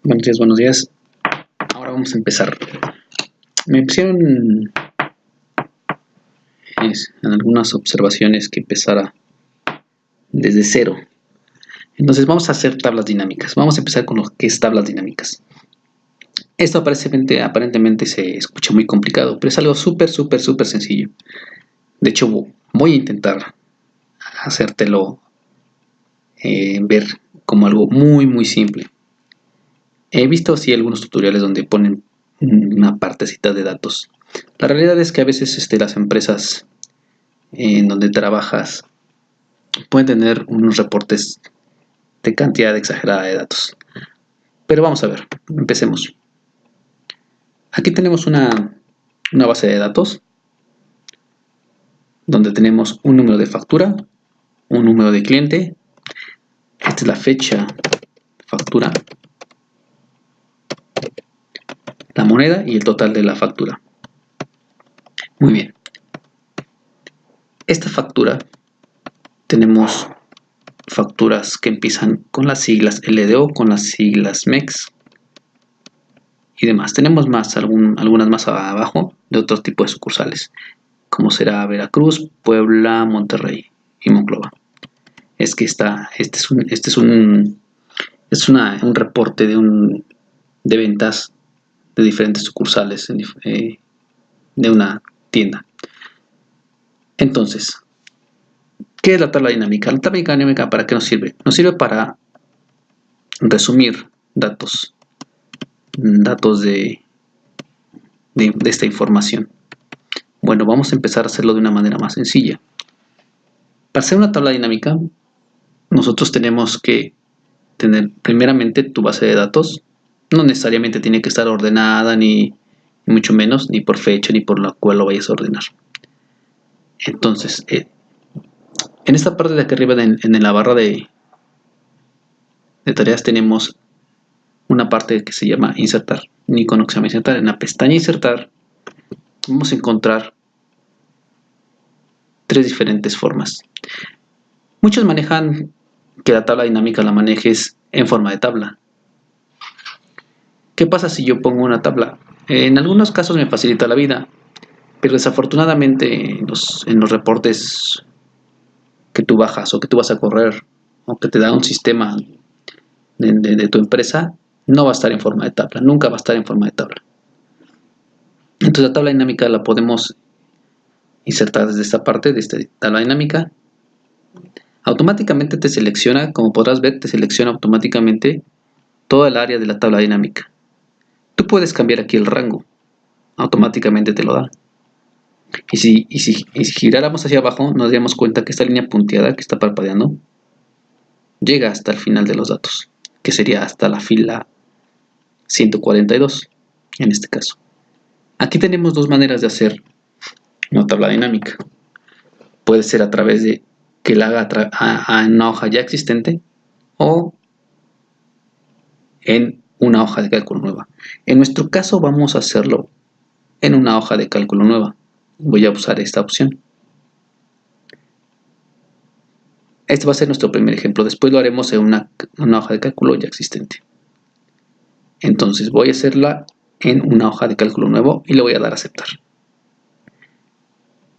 Buenos días, buenos días. Ahora vamos a empezar. Me pusieron en algunas observaciones que empezara desde cero. Entonces vamos a hacer tablas dinámicas. Vamos a empezar con lo que es tablas dinámicas. Esto aparentemente se escucha muy complicado, pero es algo súper sencillo. De hecho, voy a intentar hacértelo ver como algo muy simple. He visto así algunos tutoriales donde ponen una partecita de datos. La realidad es que a veces las empresas en donde trabajas pueden tener unos reportes de cantidad exagerada de datos. Pero vamos a ver, empecemos. Aquí tenemos una base de datos donde tenemos un número de factura, un número de cliente, esta es la fecha factura, la moneda y el total de la factura. Muy bien. Esta factura tenemos facturas que empiezan con las siglas LDO, con las siglas MEX y demás. Tenemos algunas más abajo de otro tipo de sucursales, como será Veracruz, Puebla, Monterrey y Monclova. Es que este es un reporte de ventas de diferentes sucursales de una tienda. Entonces, ¿qué es la tabla dinámica? La tabla dinámica, ¿para qué nos sirve? Nos sirve para resumir datos de esta información. Bueno, vamos a empezar a hacerlo de una manera más sencilla. Para hacer una tabla dinámica, nosotros tenemos que tener primeramente tu base de datos. No necesariamente tiene que estar ordenada, ni mucho menos, ni por fecha, ni por la cual lo vayas a ordenar. Entonces, en esta parte de aquí arriba, en la barra de tareas, tenemos una parte que se llama insertar, un icono que se llama insertar. En la pestaña insertar vamos a encontrar tres diferentes formas. Muchos manejan que la tabla dinámica la manejes en forma de tabla. ¿Qué pasa si yo pongo una tabla? En algunos casos me facilita la vida, pero desafortunadamente en los reportes que tú bajas o que tú vas a correr o que te da un sistema de tu empresa, no va a estar en forma de tabla, nunca va a estar en forma de tabla. Entonces la tabla dinámica la podemos insertar desde esta parte, de esta tabla dinámica. Automáticamente te selecciona, como podrás ver, te selecciona automáticamente toda el área de la tabla dinámica. Tú puedes cambiar aquí el rango, automáticamente te lo da. Y si giráramos hacia abajo, nos daríamos cuenta que esta línea punteada que está parpadeando llega hasta el final de los datos, que sería hasta la fila 142 en este caso. Aquí tenemos dos maneras de hacer una tabla dinámica. Puede ser a través de que la haga en una hoja ya existente o en una hoja de cálculo nueva. En nuestro caso vamos a hacerlo en una hoja de cálculo nueva. Voy a usar esta opción. Este va a ser nuestro primer ejemplo. Después lo haremos en una hoja de cálculo ya existente. Entonces voy a hacerla en una hoja de cálculo nuevo y le voy a dar a aceptar.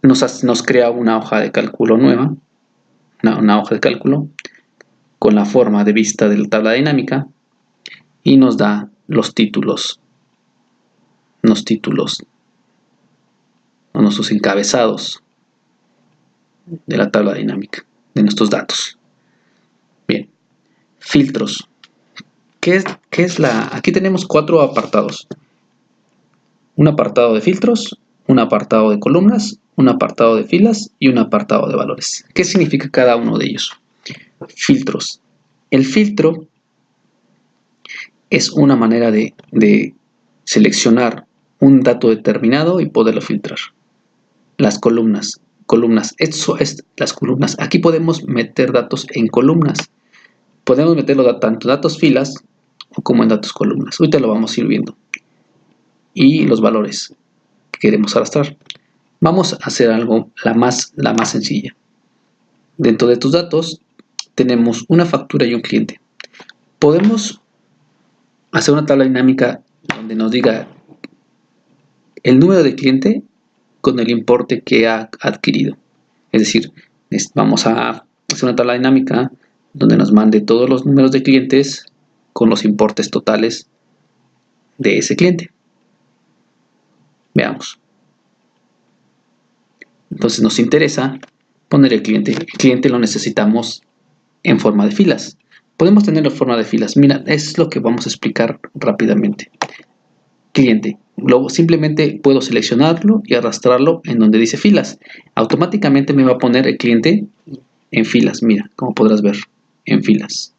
Nos crea una hoja de cálculo nueva, una hoja de cálculo con la forma de vista de la tabla dinámica y nos da los títulos o nuestros encabezados de la tabla dinámica, de nuestros datos. Bien, filtros. Aquí tenemos 4 apartados. Un apartado de filtros, un apartado de columnas, un apartado de filas y un apartado de valores. ¿Qué significa cada uno de ellos? Filtros. El filtro es una manera de seleccionar un dato determinado y poderlo filtrar. Las columnas. Eso es las columnas. Aquí podemos meter datos en columnas. Podemos meterlo tanto en datos filas como en datos columnas. Ahorita lo vamos a ir viendo. Y los valores que queremos arrastrar. Vamos a hacer algo la más sencilla. Dentro de tus datos tenemos una factura y un cliente. Podemos hacer una tabla dinámica donde nos diga el número de cliente con el importe que ha adquirido. Es decir, vamos a hacer una tabla dinámica donde nos mande todos los números de clientes con los importes totales de ese cliente. Veamos. Entonces nos interesa poner el cliente. El cliente lo necesitamos en forma de filas. Podemos tenerlo en forma de filas. Mira, es lo que vamos a explicar rápidamente. Cliente. Luego simplemente puedo seleccionarlo y arrastrarlo en donde dice filas. Automáticamente me va a poner el cliente en filas. Mira, como podrás ver, en filas.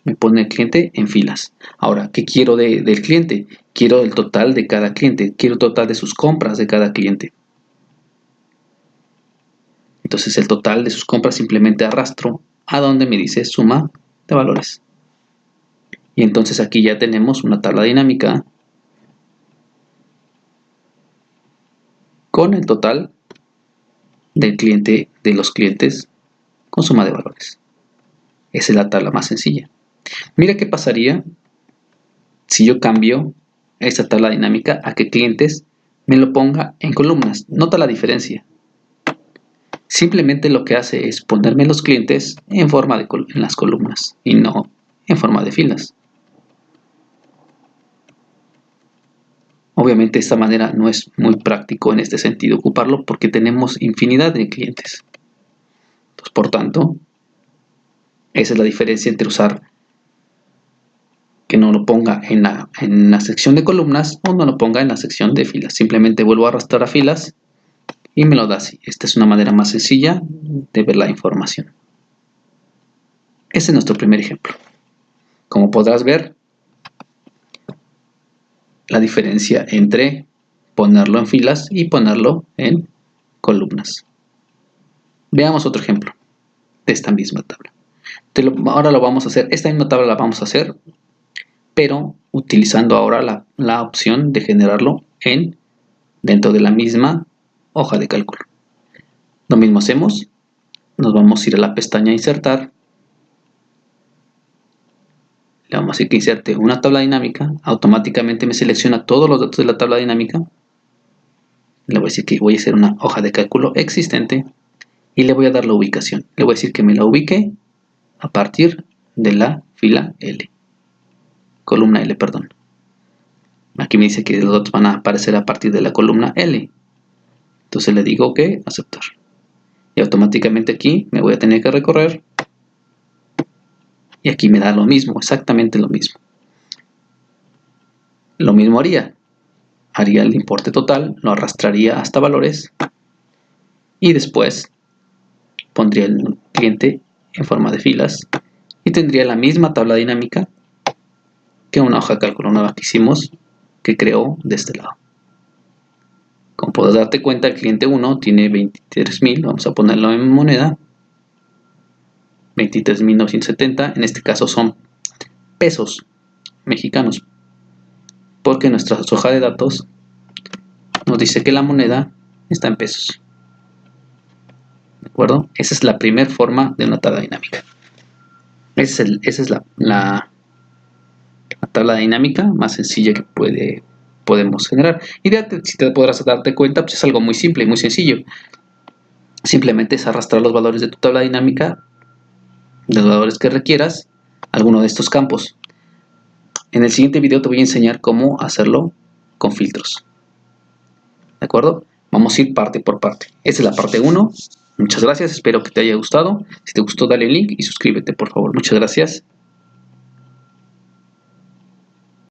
Me pone el cliente en filas. Ahora, ¿qué quiero del cliente? Quiero el total de cada cliente. Quiero el total de sus compras de cada cliente. Entonces el total de sus compras simplemente arrastro a donde me dice suma de valores. Y entonces aquí ya tenemos una tabla dinámica con el total del cliente, de los clientes con suma de valores. Esa es la tabla más sencilla. Mira qué pasaría si yo cambio esta tabla dinámica a que clientes me lo ponga en columnas. Nota la diferencia. Simplemente lo que hace es ponerme los clientes en forma en las columnas y no en forma de filas. Obviamente de esta manera no es muy práctico en este sentido ocuparlo porque tenemos infinidad de clientes. Entonces, por tanto, esa es la diferencia entre usar que no lo ponga en la sección de columnas o no lo ponga en la sección de filas. Simplemente vuelvo a arrastrar a filas y me lo da así. Esta es una manera más sencilla de ver la información. Ese es nuestro primer ejemplo. Como podrás ver, la diferencia entre ponerlo en filas y ponerlo en columnas. Veamos otro ejemplo de esta misma tabla. Ahora lo vamos a hacer, esta misma tabla la vamos a hacer, pero utilizando ahora la opción de generarlo dentro de la misma hoja de cálculo. Lo mismo hacemos, nos vamos a ir a la pestaña insertar, le vamos a decir que inserte una tabla dinámica, automáticamente me selecciona todos los datos de la tabla dinámica, le voy a decir que voy a hacer una hoja de cálculo existente y le voy a dar la ubicación, le voy a decir que me la ubique a partir de la fila L, columna L, perdón. Aquí me dice que los datos van a aparecer a partir de la columna L. Entonces le digo que aceptar. Y automáticamente aquí me voy a tener que recorrer. Y aquí me da lo mismo, exactamente lo mismo. Lo mismo haría. Haría el importe total, lo arrastraría hasta valores. Y después pondría el cliente en forma de filas. Y tendría la misma tabla dinámica que una hoja de cálculo nueva que hicimos, que creó de este lado. Como puedes darte cuenta, el cliente 1 tiene 23.000, vamos a ponerlo en moneda, 23.970, en este caso son pesos mexicanos, porque nuestra hoja de datos nos dice que la moneda está en pesos. ¿De acuerdo? Esa es la primera forma de una tabla dinámica. Esa es la tabla dinámica más sencilla que podemos generar. Y si te podrás darte cuenta, pues es algo muy simple y muy sencillo. Simplemente es arrastrar los valores de tu tabla dinámica, de los valores que requieras, a alguno de estos campos. En el siguiente video te voy a enseñar cómo hacerlo con filtros. ¿De acuerdo? Vamos a ir parte por parte. Esta es la parte 1. Muchas gracias, espero que te haya gustado. Si te gustó, dale link y suscríbete, por favor. Muchas gracias.